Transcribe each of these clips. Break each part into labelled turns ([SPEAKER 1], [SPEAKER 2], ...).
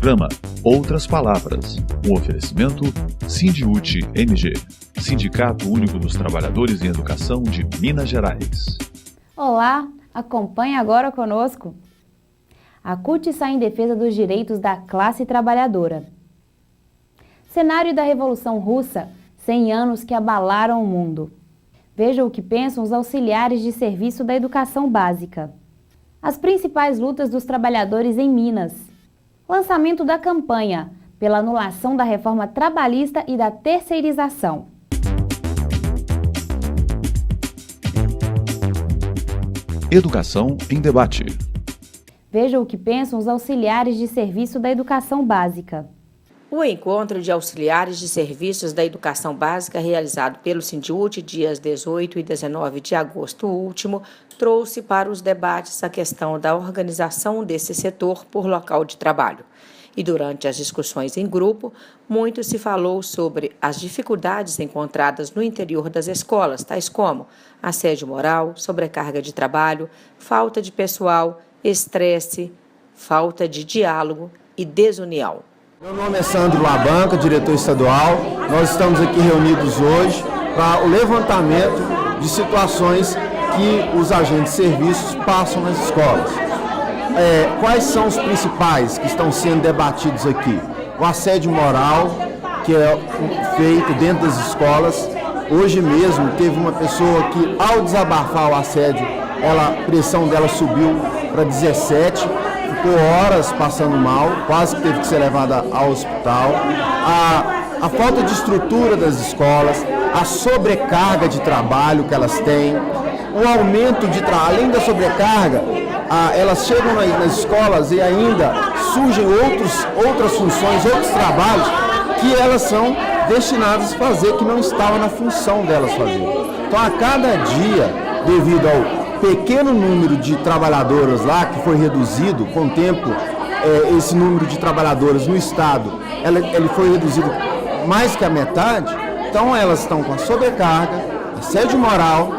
[SPEAKER 1] programa Outras Palavras, um oferecimento Sindiúti MG, Sindicato Único dos Trabalhadores em Educação de Minas Gerais.
[SPEAKER 2] Olá, acompanhe agora conosco. A CUT sai em defesa dos direitos da classe trabalhadora. Cenário da Revolução Russa, 100 anos que abalaram o mundo. Veja o que pensam os auxiliares de serviço da educação básica. As principais lutas dos trabalhadores em Minas. Lançamento da campanha pela anulação da reforma trabalhista e da terceirização.
[SPEAKER 1] Educação em debate.
[SPEAKER 2] Veja o que pensam os auxiliares de serviço da educação básica.
[SPEAKER 3] O encontro de auxiliares de serviços da educação básica realizado pelo Sindiúti dias 18 e 19 de agosto último trouxe para os debates a questão da organização desse setor por local de trabalho. E durante as discussões em grupo, muito se falou sobre as dificuldades encontradas no interior das escolas, tais como assédio moral, sobrecarga de trabalho, falta de pessoal, estresse, falta de diálogo e desunião.
[SPEAKER 4] Meu nome é Sandro Labanca, diretor estadual. Nós estamos aqui reunidos hoje para o levantamento de situações que os agentes de serviços passam nas escolas. Quais são os principais que estão sendo debatidos aqui? O assédio moral, que é feito dentro das escolas. Hoje mesmo teve uma pessoa que, ao desabafar o assédio, a pressão dela subiu para 17, ficou horas passando mal, quase que teve que ser levada ao hospital. A falta de estrutura das escolas, a sobrecarga de trabalho que elas têm, o aumento de além da sobrecarga, elas chegam nas escolas e ainda surgem outras funções, outros trabalhos que elas são destinadas a fazer, que não estavam na função delas fazer. Então, a cada dia, devido ao pequeno número de trabalhadoras lá, que foi reduzido com o tempo, esse número de trabalhadoras no estado, ele foi reduzido mais que a metade. Então elas estão com a sobrecarga, assédio moral,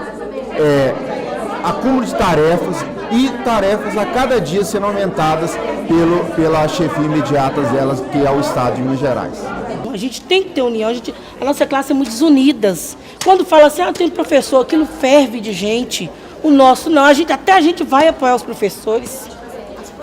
[SPEAKER 4] acúmulo de tarefas e tarefas a cada dia sendo aumentadas pela chefia imediata delas, que é o estado de Minas Gerais.
[SPEAKER 5] A gente tem que ter união, a nossa classe é muito desunida. Quando fala assim, tem um professor, aquilo ferve de gente. O nosso não, a gente vai apoiar os professores.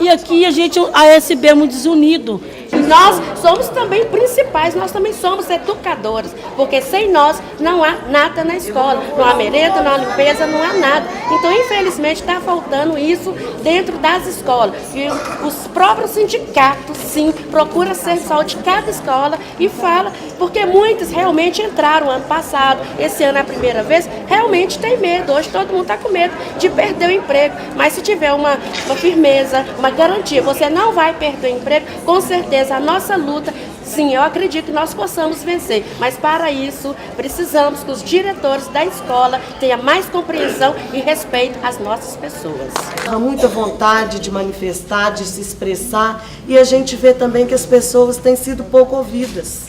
[SPEAKER 5] E aqui a ASB é muito desunido.
[SPEAKER 6] Nós somos também principais, nós também somos educadoras, porque sem nós não há nada na escola, não há merenda, não há limpeza, não há nada. Então, infelizmente, está faltando isso dentro das escolas. E os próprios sindicatos, sim, procuram ser só de cada escola e fala, porque muitos realmente entraram ano passado, esse ano é a primeira vez, realmente tem medo. Hoje todo mundo está com medo de perder o emprego, mas se tiver uma firmeza, uma garantia, você não vai perder o emprego, com certeza a nossa luta, sim, eu acredito que nós possamos vencer, mas para isso precisamos que os diretores da escola tenham mais compreensão e respeito às nossas pessoas.
[SPEAKER 7] Há muita vontade de manifestar, de se expressar, e a gente vê também que as pessoas têm sido pouco ouvidas,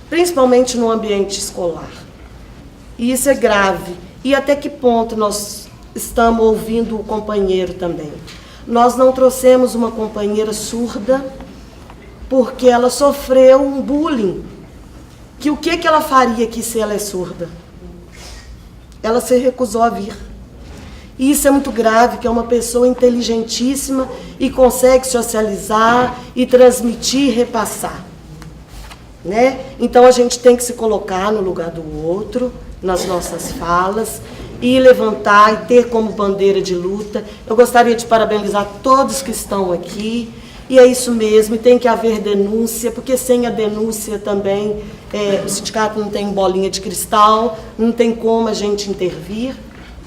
[SPEAKER 7] principalmente no ambiente escolar. E isso é grave. E até que ponto nós estamos ouvindo o companheiro também? Nós não trouxemos uma companheira surda, porque ela sofreu um bullying. O que ela faria aqui se ela é surda? Ela se recusou a vir. E isso é muito grave, que é uma pessoa inteligentíssima e consegue socializar e transmitir, repassar. Né? Então a gente tem que se colocar no lugar do outro, nas nossas falas, e levantar e ter como bandeira de luta. Eu gostaria de parabenizar todos que estão aqui. E é isso mesmo, e tem que haver denúncia, porque sem a denúncia também o sindicato não tem bolinha de cristal, não tem como a gente intervir,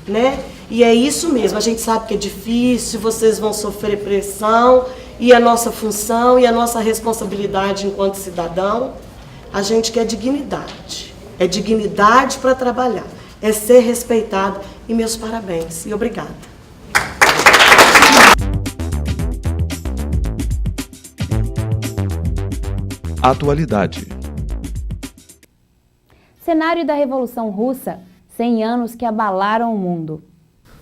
[SPEAKER 7] né? E é isso mesmo, a gente sabe que é difícil, vocês vão sofrer pressão, e a nossa função e a nossa responsabilidade enquanto cidadão, a gente quer dignidade. É dignidade para trabalhar, é ser respeitado, e meus parabéns, e obrigada.
[SPEAKER 1] Atualidade.
[SPEAKER 2] Cenário da Revolução Russa, 100 anos que abalaram o mundo.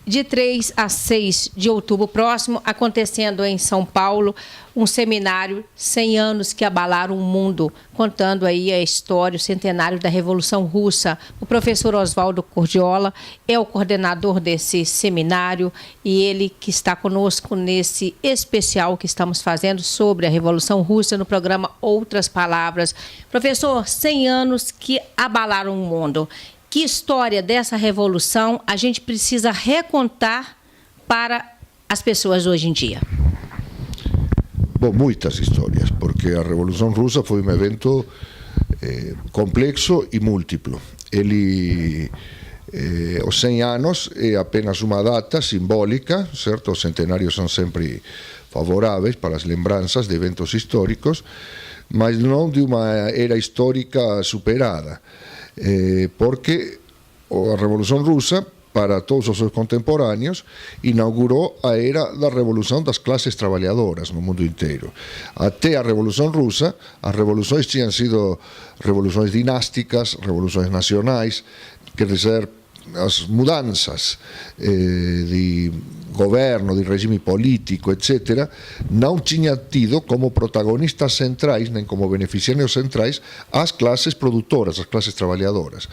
[SPEAKER 3] de 3 a 6 de outubro próximo, acontecendo em São Paulo, um seminário 100 anos que abalaram o mundo, contando aí a história, o centenário da Revolução Russa. O professor Oswaldo Cordiola é o coordenador desse seminário e ele que está conosco nesse especial que estamos fazendo sobre a Revolução Russa no programa Outras Palavras. Professor, 100 anos que abalaram o mundo. Que história dessa revolução a gente precisa recontar para as pessoas hoje em dia?
[SPEAKER 8] Bom, muitas histórias, porque a Revolução Russa foi um evento complexo e múltiplo. Os 100 anos é apenas uma data simbólica, certo? Os centenários são sempre favoráveis para as lembranças de eventos históricos, mas não de uma era histórica superada. Porque a Revolução Russa, para todos os seus contemporâneos, inaugurou a era da revolução das classes trabalhadoras no mundo inteiro. Até a Revolução Russa, as revoluções tinham sido revoluções dinásticas, revoluções nacionais, quer dizer, as mudanças de governo, de regime político, etc., não tinha tido como protagonistas centrais, nem como beneficiários centrais, as classes produtoras, as classes trabalhadoras.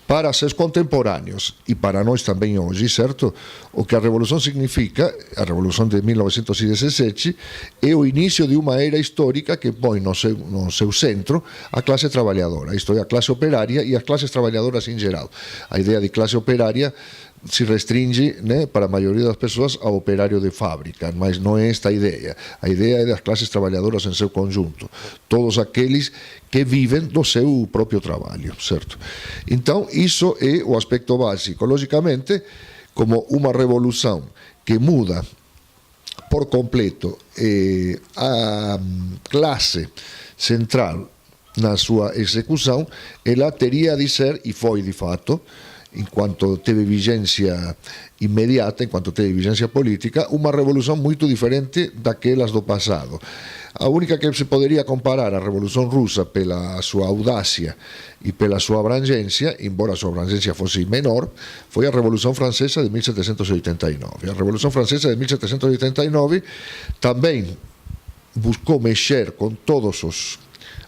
[SPEAKER 8] Para seus contemporâneos e para nós também hoje, certo? O que a Revolução significa, a Revolução de 1917, é o início de uma era histórica que põe no seu centro a classe trabalhadora, isto é, a classe operária e as classes trabalhadoras em geral. A ideia de classe operária se restringe, né, para a maioria das pessoas ao operário de fábrica, mas não é esta a ideia. A ideia é das classes trabalhadoras em seu conjunto, todos aqueles que vivem do seu próprio trabalho, certo? Então, isso é o aspecto básico. Logicamente, como uma revolução que muda por completo a classe central na sua execução, ela teria de ser, e foi de fato, enquanto teve vigência imediata, enquanto teve vigência política, uma revolução muito diferente daquelas do passado. A única que se poderia comparar a Revolução Russa pela sua audácia e pela sua abrangência, embora a sua abrangência fosse menor, foi a Revolução Francesa de 1789. A Revolução Francesa de 1789 também buscou mexer com todos os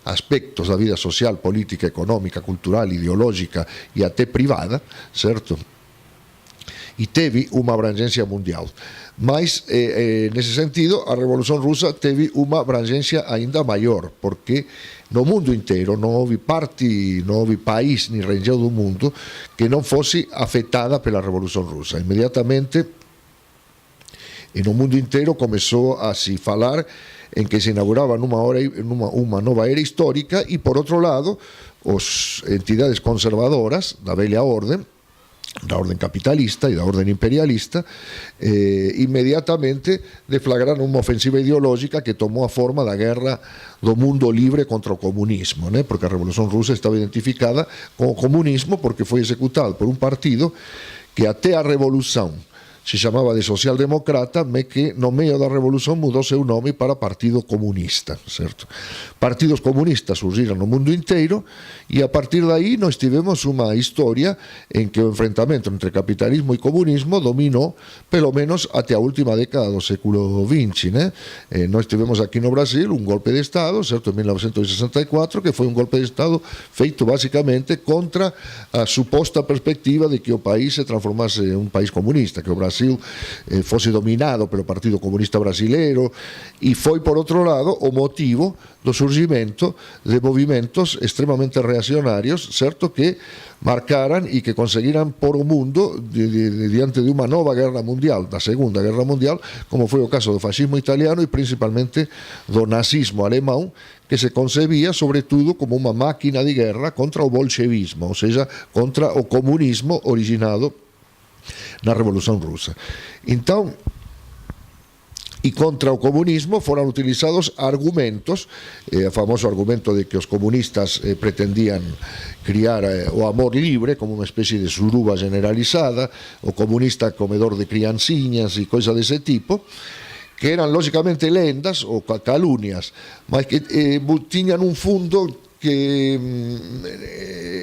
[SPEAKER 8] aspectos da vida social, política, econômica, cultural, ideológica e até privada, certo? E teve uma abrangência mundial. Mas, nesse sentido, a Revolução Russa teve uma abrangência ainda maior, porque no mundo inteiro não houve parte, não houve país nem região do mundo que não fosse afetada pela Revolução Russa. Imediatamente, e no mundo inteiro começou a se falar em que se inaugurava uma nova era histórica e, por outro lado, as entidades conservadoras da velha ordem, da ordem capitalista e da ordem imperialista, imediatamente deflagraram uma ofensiva ideológica que tomou a forma da guerra do mundo livre contra o comunismo, né? Porque a Revolução Russa estava identificada com o comunismo porque foi executado por um partido que até a Revolução se chamava de social-democrata, mas que no meio da Revolução mudou seu nome para Partido Comunista, certo? Partidos comunistas surgiram no mundo inteiro e a partir daí nós tivemos uma história em que o enfrentamento entre capitalismo e comunismo dominou pelo menos até a última década do século XX, né? Nós tivemos aqui no Brasil um golpe de Estado, certo, em 1964, que foi um golpe de Estado feito basicamente contra a suposta perspectiva de que o país se transformasse em um país comunista, que o Brasil fosse dominado pelo Partido Comunista Brasileiro, e foi, por outro lado, o motivo do surgimento de movimentos extremamente reacionários, certo, que marcaram e que conseguiram pôr o mundo diante de uma nova guerra mundial, da Segunda Guerra Mundial, como foi o caso do fascismo italiano e principalmente do nazismo alemão, que se concebia sobretudo como uma máquina de guerra contra o bolchevismo, ou seja, contra o comunismo originado na Revolução Russa. Então, e contra o comunismo foram utilizados argumentos, o famoso argumento de que os comunistas pretendiam criar o amor livre como uma espécie de suruba generalizada, o comunista comedor de criancinhas e coisas desse tipo, que eram logicamente lendas ou calúnias, mas que tinham um fundo que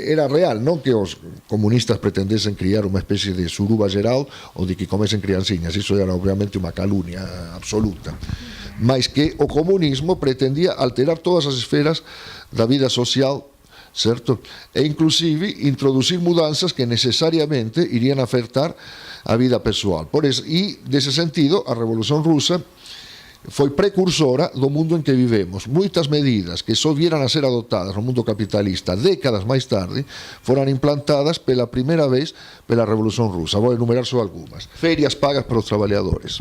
[SPEAKER 8] era real, non que os comunistas pretendesen criar unha especie de suruba geral ou de que comesen crianciñas, iso era obviamente unha calumnia absoluta, mas que o comunismo pretendía alterar todas as esferas da vida social, certo? E inclusive introducir mudanzas que necesariamente irían a afectar a vida persoal. Por eso, e dese sentido, a Revolución Rusa foi precursora do mundo en que vivemos. Moitas medidas que só vieran a ser adoptadas no mundo capitalista décadas máis tarde foran implantadas pela primeira vez pela Revolución Rusa. Vou enumerar só algunhas. Ferias pagas para os traballadores.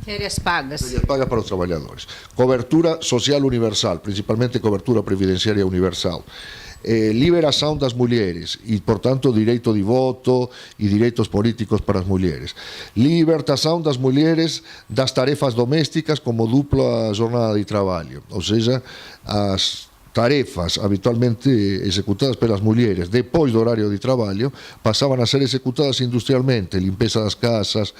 [SPEAKER 3] Férias pagas.
[SPEAKER 8] Ferias pagas para os traballadores. Cobertura social universal, principalmente cobertura previdenciaria universal. Liberación das mulleres e, portanto, direito de voto e direitos políticos para as mulleres. Libertación das mulleres das tarefas domésticas como dupla jornada de traballo, ou seja, as tarefas habitualmente executadas pelas mulleres depois do horario de traballo pasaban a ser executadas industrialmente, limpeza das casas,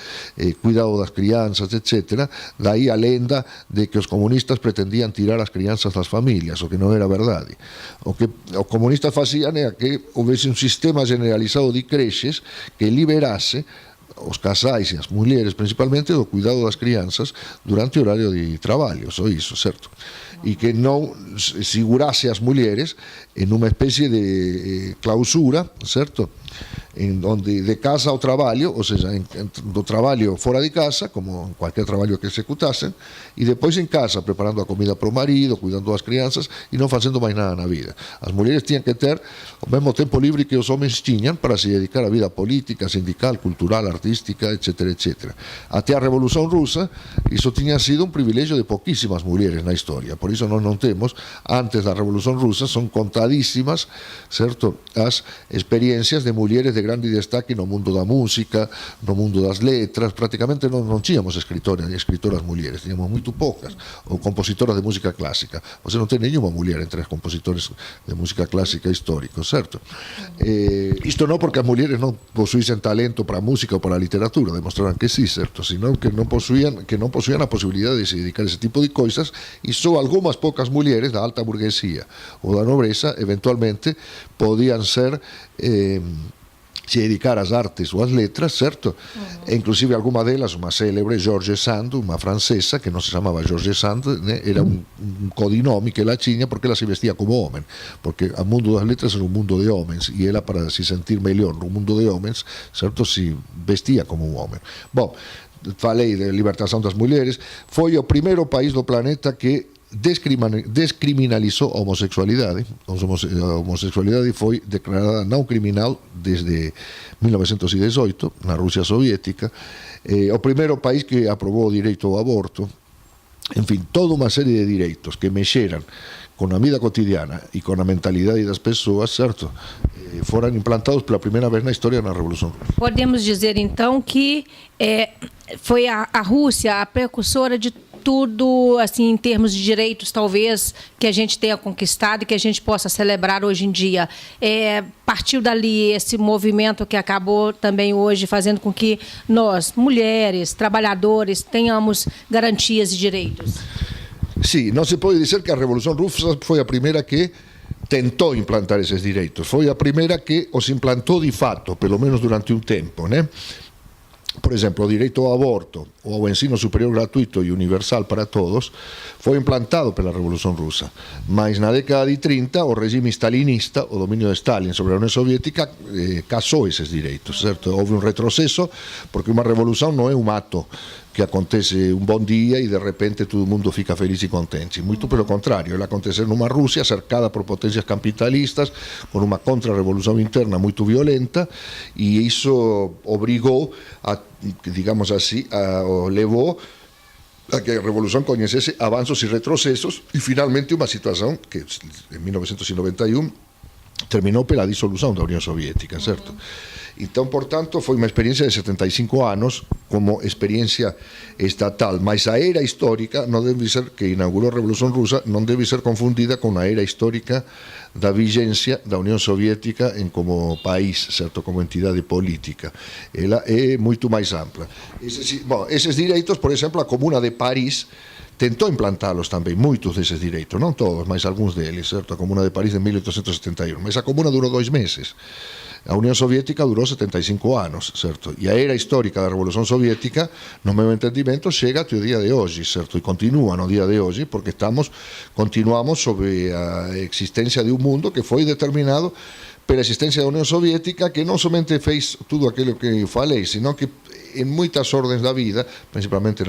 [SPEAKER 8] cuidado das crianzas, etc. Daí a lenda de que os comunistas pretendían tirar as crianzas das familias, o que non era verdade. O que os comunistas facían é que houvese un sistema generalizado de creches que liberase os casais e as mulleres principalmente do cuidado das crianzas durante o horario de traballo, só iso, certo? E que non segurase as mulleres en unha especie de clausura, certo? En donde de casa ao traballo, ou seja, do traballo fora de casa, como en cualquier traballo que executasen, e depois en casa, preparando a comida para o marido, cuidando das crianzas e non facendo máis nada na vida. As mulleres tiñan que ter o mesmo tempo libre que os homens tiñan para se dedicar á vida política, sindical, cultural, artística, etc., etc. Até a Revolución Rusa, iso tiña sido un privilegio de poquísimas mulleres na historia. Por iso non temos, antes da Revolución Rusa, son contadísimas, certo, as experiencias de mulleres de grande destaque no mundo da música, no mundo das letras. Prácticamente non tínhamos escritoras mulleres, tínhamos moito poucas, ou compositoras de música clásica. Você non ten nenhuma muller entre os compositores de música clásica históricos, certo? Isto non porque as mulleres non posuísen talento para a música ou para a literatura, demostraran que sí, certo? Senón que non posuían a posibilidade de se dedicar a ese tipo de coisas, e só algunhas poucas mulleres da alta burguesía ou da nobreza eventualmente podían ser se dedicar ás artes ou ás letras, certo? E inclusive alguma delas, unha célebre, George Sand, unha francesa que non se chamaba George Sand, era un codinome que ela tiña porque ela se vestía como homen, porque o mundo das letras era un mundo de homens e ela, para se sentir mellor no mundo de homens, certo, se vestía como un homen. Bom, falei de libertación das mulleres. Foi o primeiro país do planeta que descriminalizou a homosexualidade. A homosexualidade foi declarada non criminal desde 1918 na Rusia soviética. O primeiro país que aprobou o direito ao aborto. En fin, toda unha serie de direitos que mexeran con a vida cotidiana e con a mentalidade das persoas, certo? Foram implantados pela primeira vez na história na Revolução.
[SPEAKER 3] Podemos dizer, então, que foi a Rússia a precursora de tudo, assim, em termos de direitos, talvez, que a gente tenha conquistado e que a gente possa celebrar hoje em dia. Partiu dali esse movimento que acabou também hoje fazendo com que nós, mulheres, trabalhadores, tenhamos garantias e direitos.
[SPEAKER 8] Sim, não se pode dizer que a Revolução Russa foi a primeira que tentou implantar esses direitos. Foi a primeira que os implantou de fato, pelo menos durante um tempo, né? Por exemplo, o direito ao aborto ou ao ensino superior gratuito e universal para todos foi implantado pela Revolución Rusa. Mas na década de 30, o regime stalinista, o dominio de Stalin sobre a Unión Soviética, casou esses direitos, certo? Houve un retroceso, porque unha revolución non é un ato que acontece un bon día e de repente todo o mundo fica feliz e contente. Moito pelo contrario, ela acontecer nunha Rusia cercada por potencias capitalistas, con unha contrarrevolución interna moito violenta, e iso obrigou a, digamos así, levou a que a revolución coñecese avanzos e retrocesos, e finalmente unha situación que en 1991 terminou pela disolución da Unión Soviética, certo? Então, portanto, foi unha experiencia de 75 anos como experiencia estatal, mas a era histórica non debe ser, que inaugurou a Revolución Rusa, non debe ser confundida con a era histórica da vigencia da Unión Soviética en como país, certo, como entidade política. Ela é moito máis ampla. Eses direitos, por exemplo, a Comuna de París tentou implantá-los também, muitos desses direitos, não todos, mas alguns deles, certo? A Comuna de Paris de 1871, mas a Comuna durou 2 meses. A União Soviética durou 75 anos, certo? E a era histórica da Revolução Soviética, no meu entendimento, chega até o dia de hoje, certo? E continua no dia de hoje, porque continuamos sobre a existência de um mundo que foi determinado pela existência da União Soviética, que não somente fez tudo aquilo que eu falei, sino que em muitas ordens da vida, principalmente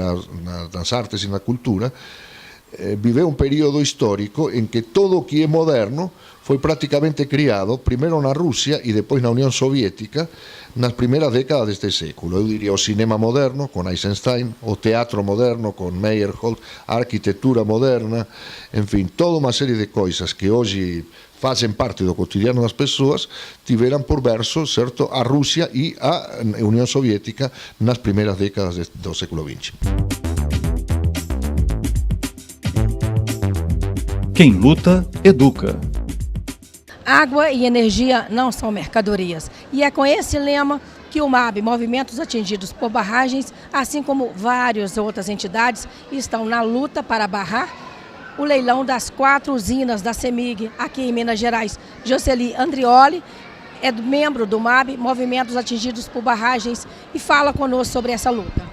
[SPEAKER 8] nas artes e na cultura, viveu um período histórico em que todo o que é moderno foi praticamente criado, primeiro na Rússia e depois na União Soviética, nas primeiras décadas deste século. Eu diria o cinema moderno, com Eisenstein, o teatro moderno, com Meyerhold, a arquitetura moderna, enfim, toda uma série de coisas que hoje fazem parte do cotidiano das pessoas, tiveram por berço, certo, a Rússia e a União Soviética nas primeiras décadas do século XX.
[SPEAKER 1] Quem luta, educa.
[SPEAKER 9] Água e energia não são mercadorias. E é com esse lema que o MAB, Movimentos Atingidos por Barragens, assim como várias outras entidades, estão na luta para barrar o leilão das 4 usinas da CEMIG aqui em Minas Gerais. Jocely Andrioli é membro do MAB, Movimentos Atingidos por Barragens, e fala conosco sobre essa luta.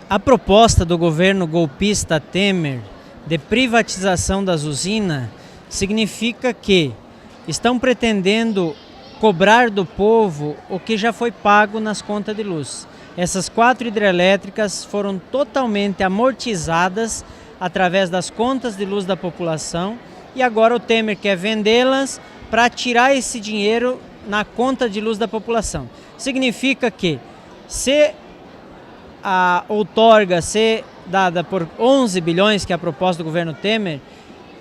[SPEAKER 10] A proposta do governo golpista Temer de privatização das usinas significa que estão pretendendo cobrar do povo o que já foi pago nas contas de luz. Essas 4 hidrelétricas foram totalmente amortizadas através das contas de luz da população e agora o Temer quer vendê-las para tirar esse dinheiro na conta de luz da população. Significa que se a outorga ser dada por 11 bilhões, que é a proposta do governo Temer,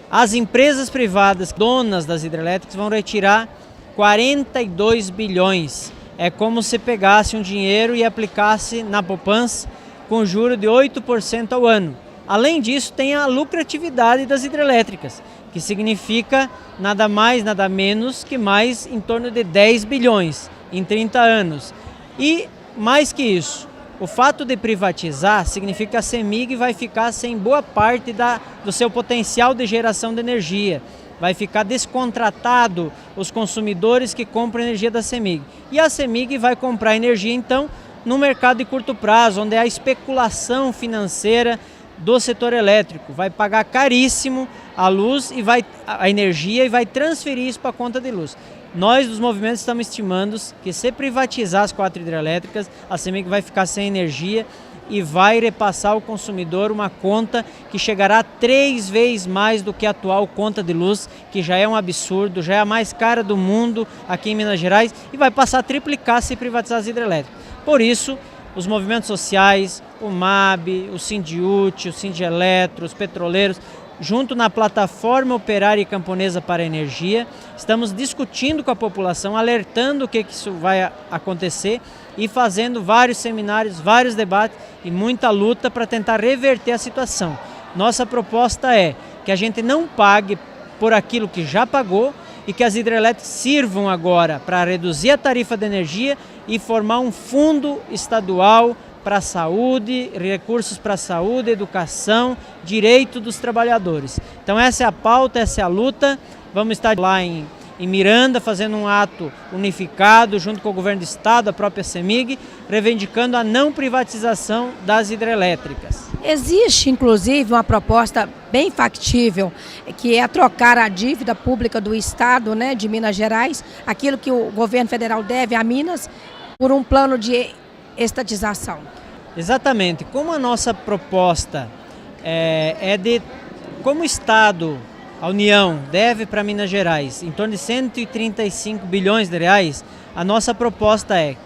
[SPEAKER 10] as empresas privadas donas das hidrelétricas vão retirar 42 bilhões. É como se pegasse um dinheiro e aplicasse na poupança com juro de 8% ao ano. Além disso, tem a lucratividade das hidrelétricas, que significa nada mais, nada menos que mais em torno de 10 bilhões em 30 anos. E mais que isso, o fato de privatizar significa que a CEMIG vai ficar sem boa parte do seu potencial de geração de energia. Vai ficar descontratado os consumidores que compram energia da CEMIG. E a CEMIG vai comprar energia, então, no mercado de curto prazo, onde há especulação financeira do setor elétrico. Vai pagar caríssimo a luz e a energia e vai transferir isso para a conta de luz. Nós, dos movimentos, estamos estimando que se privatizar as 4 hidrelétricas, a CEMIG vai ficar sem energia e vai repassar ao consumidor uma conta que chegará 3 vezes mais do que a atual conta de luz, que já é um absurdo, já é a mais cara do mundo aqui em Minas Gerais, e vai passar a triplicar se privatizar as hidrelétricas. Por isso, os movimentos sociais, o MAB, o Sindiúti, o Sindieletro, os petroleiros, junto na plataforma operária e camponesa para a energia, estamos discutindo com a população, alertando o que isso vai acontecer e fazendo vários seminários, vários debates e muita luta para tentar reverter a situação. Nossa proposta é que a gente não pague por aquilo que já pagou e que as hidrelétricas sirvam agora para reduzir a tarifa de energia e formar um fundo estadual para a saúde, recursos para a saúde, educação, direito dos trabalhadores. Então essa é a pauta, essa é a luta. Vamos estar lá em Miranda fazendo um ato unificado junto com o governo do estado, a própria CEMIG, reivindicando a não privatização das hidrelétricas.
[SPEAKER 9] Existe, inclusive, uma proposta bem factível, que é trocar a dívida pública do estado, né, de Minas Gerais, aquilo que o governo federal deve a Minas, por um plano de estatização.
[SPEAKER 10] Exatamente. Como a nossa proposta como o Estado, a União, deve para Minas Gerais em torno de 135 bilhões de reais, a nossa proposta é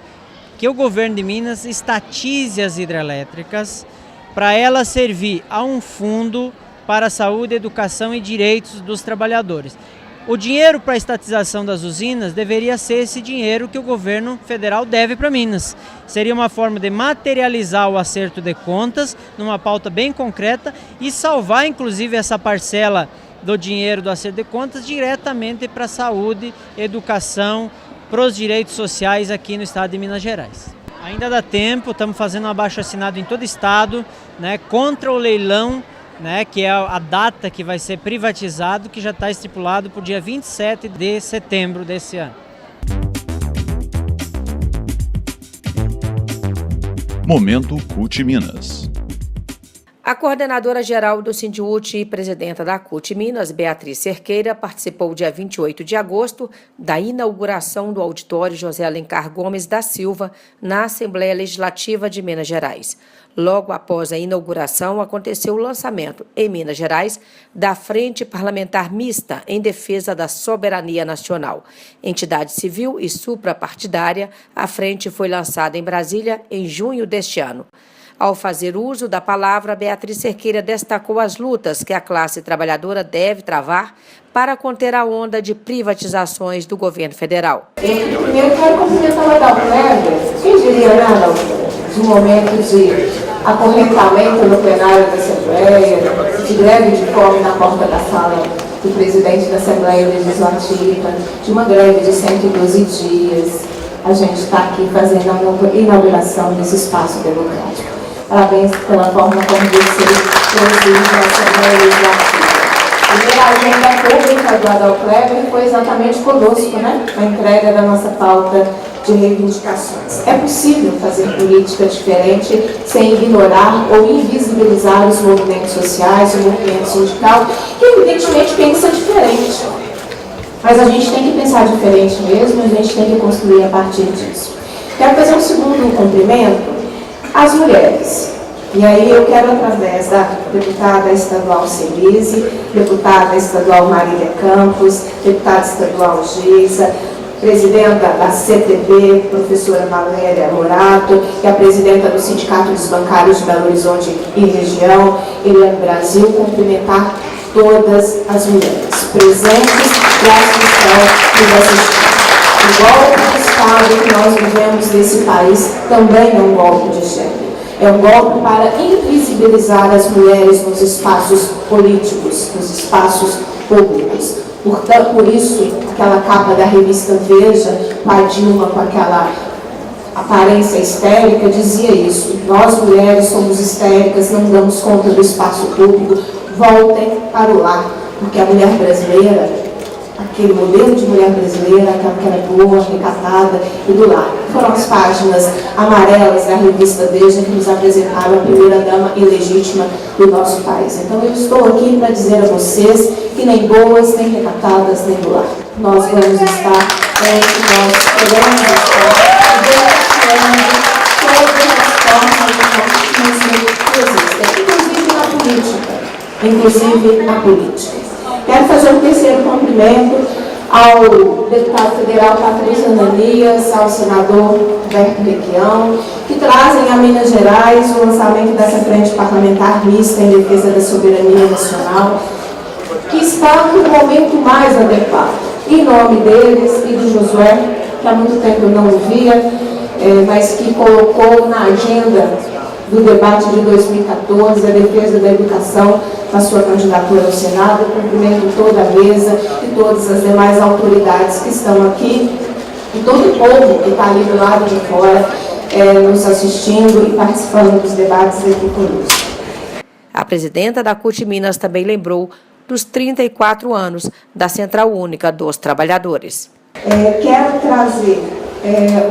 [SPEAKER 10] que o governo de Minas estatize as hidrelétricas para ela servir a um fundo para a saúde, educação e direitos dos trabalhadores. O dinheiro para a estatização das usinas deveria ser esse dinheiro que o governo federal deve para Minas. Seria uma forma de materializar o acerto de contas numa pauta bem concreta e salvar inclusive essa parcela do dinheiro do acerto de contas diretamente para a saúde, educação, para os direitos sociais aqui no estado de Minas Gerais. Ainda dá tempo, estamos fazendo um abaixo-assinado em todo o estado, né, contra o leilão, né, que é a data que vai ser privatizado, que já está estipulado para o dia 27 de setembro desse ano.
[SPEAKER 1] Momento CUT Minas.
[SPEAKER 3] A coordenadora geral do Sindiúti e presidenta da CUT Minas, Beatriz Cerqueira, participou dia 28 de agosto da inauguração do auditório José Alencar Gomes da Silva na Assembleia Legislativa de Minas Gerais. Logo após a inauguração, aconteceu o lançamento, em Minas Gerais, da Frente Parlamentar Mista em Defesa da Soberania Nacional. Entidade civil e suprapartidária, a frente foi lançada em Brasília em junho deste ano. Ao fazer uso da palavra, Beatriz Cerqueira destacou as lutas que a classe trabalhadora deve travar para conter a onda de privatizações do governo federal.
[SPEAKER 11] Eu quero cumprimentar o Adalto Kleber. Quem diria, né, Adalto, de um momento de acorrentamento no plenário da Assembleia, de greve de fome na porta da sala do presidente da Assembleia Legislativa, de uma greve de 112 dias. A gente está aqui fazendo a inauguração desse espaço democrático. Parabéns pela forma como você preside a Assembleia Legislativa. A agenda pública do Adalto Kleber foi exatamente conosco, né? A entrega da nossa pauta de reivindicações. É possível fazer política diferente sem ignorar ou invisibilizar os movimentos sociais, o movimento sindical, que evidentemente pensa diferente. Mas a gente tem que pensar diferente mesmo, a gente tem que construir a partir disso. Quero fazer um segundo cumprimento às mulheres. E aí eu quero, através da deputada estadual Celise, deputada estadual Marília Campos, deputada estadual Geisa, presidenta da CTB, professora Valéria Morato, que é a presidenta do Sindicato dos Bancários de Belo Horizonte e região, Eliane Brasil, cumprimentar todas as mulheres presentes e as que estão nos assistindo. O golpe de Estado que nós vivemos nesse país também é um golpe de gênero. É um golpe para invisibilizar as mulheres nos espaços políticos, nos espaços públicos. Portanto, por isso, aquela capa da revista Veja, com a Dilma com aquela aparência histérica, dizia isso. Nós, mulheres, somos histéricas, não damos conta do espaço público. Voltem para o lar, porque a mulher brasileira, aquele modelo de mulher brasileira, aquela que era boa, recatada e do lar. Foram as páginas amarelas da revista Veja que nos apresentaram a primeira-dama ilegítima do nosso país. Então eu estou aqui para dizer a vocês que nem boas, nem recatadas, nem do lar. Nós vamos estar onde nós queremos estar, denunciando todas as formas de machismo que existem, inclusive na política. Quero fazer um terceiro cumprimento ao deputado federal Patrícia Ananias, ao senador Roberto Requião, que trazem a Minas Gerais o lançamento dessa frente parlamentar mista em defesa da soberania nacional, que está no momento mais adequado. Em nome deles e do Josué, que há muito tempo eu não o via, mas que colocou na agenda do debate de 2014, a defesa da educação, na sua candidatura ao Senado. Eu cumprimento toda a mesa e todas as demais autoridades que estão aqui, e todo o povo que está ali do lado de fora, nos assistindo e participando dos debates aqui conosco.
[SPEAKER 3] A presidenta da CUT Minas também lembrou dos 34 anos da Central Única dos Trabalhadores.
[SPEAKER 11] Quero trazer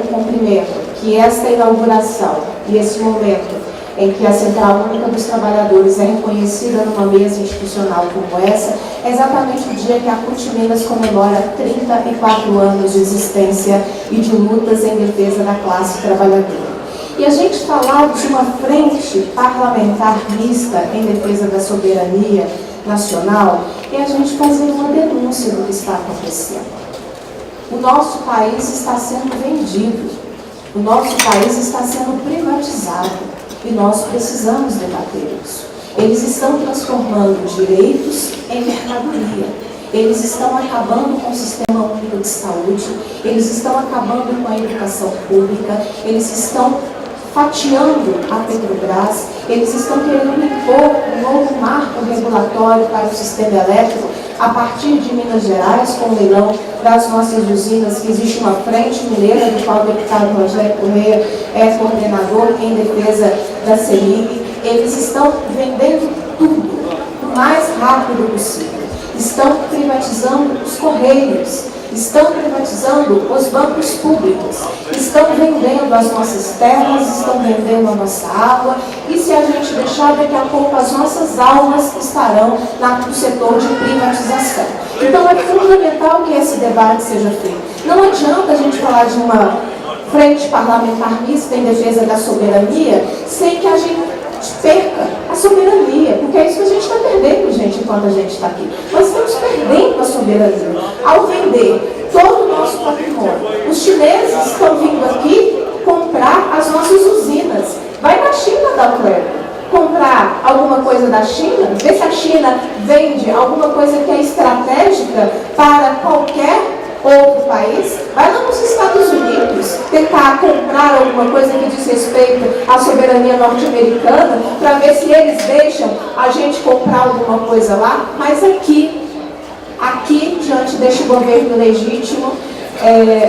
[SPEAKER 11] o cumprimento que esta inauguração e esse momento em que a Central Única dos Trabalhadores é reconhecida numa mesa institucional como essa, é exatamente o dia que a CUT Minas comemora 34 anos de existência e de lutas em defesa da classe trabalhadora. E a gente falar de uma frente parlamentar mista em defesa da soberania nacional é a gente fazer uma denúncia do que está acontecendo. O nosso país está sendo vendido, o nosso país está sendo privatizado. E nós precisamos debater isso. Eles estão transformando direitos em mercadoria. Eles estão acabando com o Sistema Único de Saúde. Eles estão acabando com a educação pública. Eles estão fatiando a Petrobras. Eles estão querendo impor um novo marco regulatório para o sistema elétrico a partir de Minas Gerais, com o leilão das nossas usinas, que existe uma frente mineira, do qual o deputado Rogério Correia é coordenador em defesa da CEMIG. Eles estão vendendo tudo o mais rápido possível. Estão privatizando os Correios, estão privatizando os bancos públicos, estão vendendo as nossas terras, estão vendendo a nossa água, e se a gente deixar, daqui a pouco as nossas almas estarão no setor de privatização. Então é fundamental que esse debate seja feito. Não adianta a gente falar de uma frente parlamentar mista em defesa da soberania sem que a gente perca a soberania, porque é isso que a gente está perdendo, gente, enquanto a gente está aqui. Nós estamos perdendo a soberania ao vender todo o nosso patrimônio. Os chineses estão vindo aqui comprar as nossas usinas. Vai na China, Dalclébio, comprar alguma coisa da China, ver se a China vende alguma coisa que é estratégica para qualquer outro país, vai lá nos Estados Unidos tentar comprar alguma coisa que diz respeito à soberania norte-americana, para ver se eles deixam a gente comprar alguma coisa lá. Mas aqui, diante deste governo legítimo,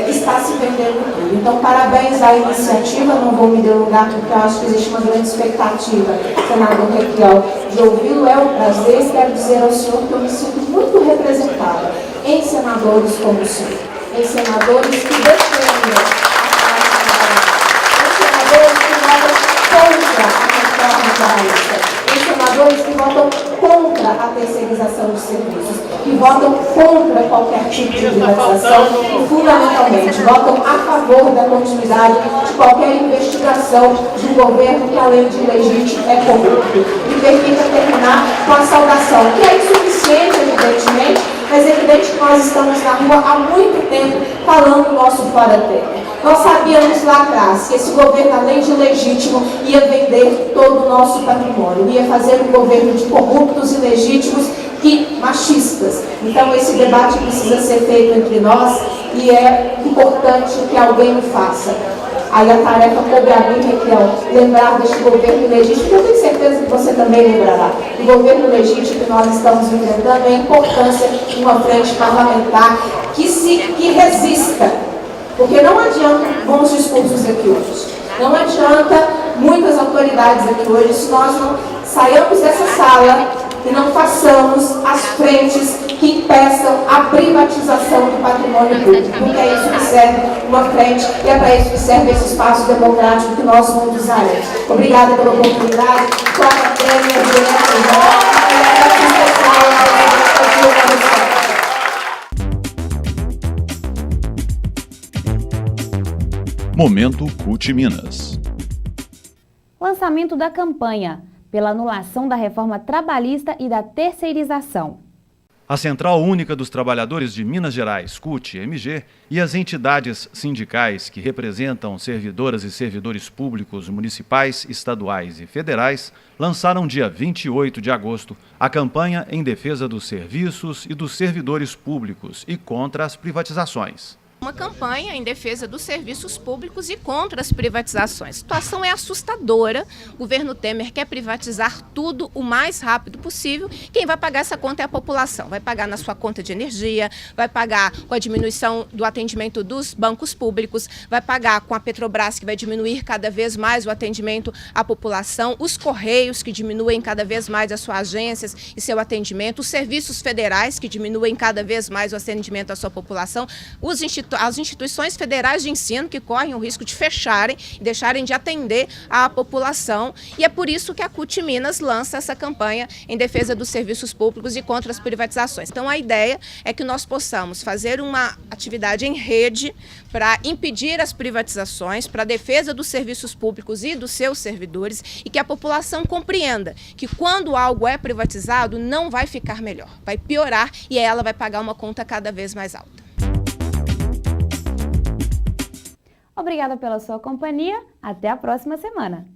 [SPEAKER 11] está se vendendo tudo. Então, parabéns à iniciativa, não vou me delongar, porque eu acho que existe uma grande expectativa, senador Requião, de ouvi-lo. É um prazer, quero dizer ao senhor que eu me sinto muito representada em senadores como o senhor, em senadores que defendem a classe trabalhadora, em senadores que votam contra a reforma trabalhista, em senadores que votam contra a terceirização de serviços, que votam contra qualquer tipo de privatização e, fundamentalmente, votam a favor da continuidade de qualquer investigação de um governo que, além de ilegítimo, é corrupto. E permita terminar com a saudação, que é insuficiente, evidentemente, mas é evidente que nós estamos na rua há muito tempo falando o nosso fora terra. Nós sabíamos lá atrás que esse governo, além de legítimo, ia vender todo o nosso patrimônio, ia fazer um governo de corruptos, ilegítimos e machistas. Então esse debate precisa ser feito entre nós e é importante que alguém o faça. Aí a tarefa coube a mim, Requião, lembrar deste governo legítimo, que eu tenho certeza que você também lembrará. O governo legítimo que nós estamos enfrentando, é a importância de uma frente parlamentar que resista. Porque não adianta bons discursos aqui hoje. Não adianta muitas autoridades aqui hoje se nós não saiamos dessa sala e não façamos as frentes que impeçam a privatização do patrimônio público, porque é isso que serve uma frente e é para isso que serve esse espaço democrático que nós vamos usar. Obrigada pela oportunidade.
[SPEAKER 1] Momento CUT Minas.
[SPEAKER 2] Lançamento da campanha pela anulação da reforma trabalhista e da terceirização.
[SPEAKER 1] A Central Única dos Trabalhadores de Minas Gerais, CUT-MG, e as entidades sindicais que representam servidoras e servidores públicos municipais, estaduais e federais lançaram dia 28 de agosto a campanha em defesa dos serviços e dos servidores públicos e contra as privatizações.
[SPEAKER 12] Uma campanha em defesa dos serviços públicos e contra as privatizações. A situação é assustadora. O governo Temer quer privatizar tudo o mais rápido possível. Quem vai pagar essa conta é a população. Vai pagar na sua conta de energia, vai pagar com a diminuição do atendimento dos bancos públicos, vai pagar com a Petrobras, que vai diminuir cada vez mais o atendimento à população, os Correios, que diminuem cada vez mais as suas agências e seu atendimento, os serviços federais, que diminuem cada vez mais o atendimento à sua população, as instituições federais de ensino, que correm o risco de fecharem e deixarem de atender à população. E é por isso que a CUT Minas lança essa campanha em defesa dos serviços públicos e contra as privatizações. Então a ideia é que nós possamos fazer uma atividade em rede para impedir as privatizações, para a defesa dos serviços públicos e dos seus servidores, e que a população compreenda que quando algo é privatizado não vai ficar melhor, vai piorar e ela vai pagar uma conta cada vez mais alta.
[SPEAKER 2] Obrigada pela sua companhia. Até a próxima semana.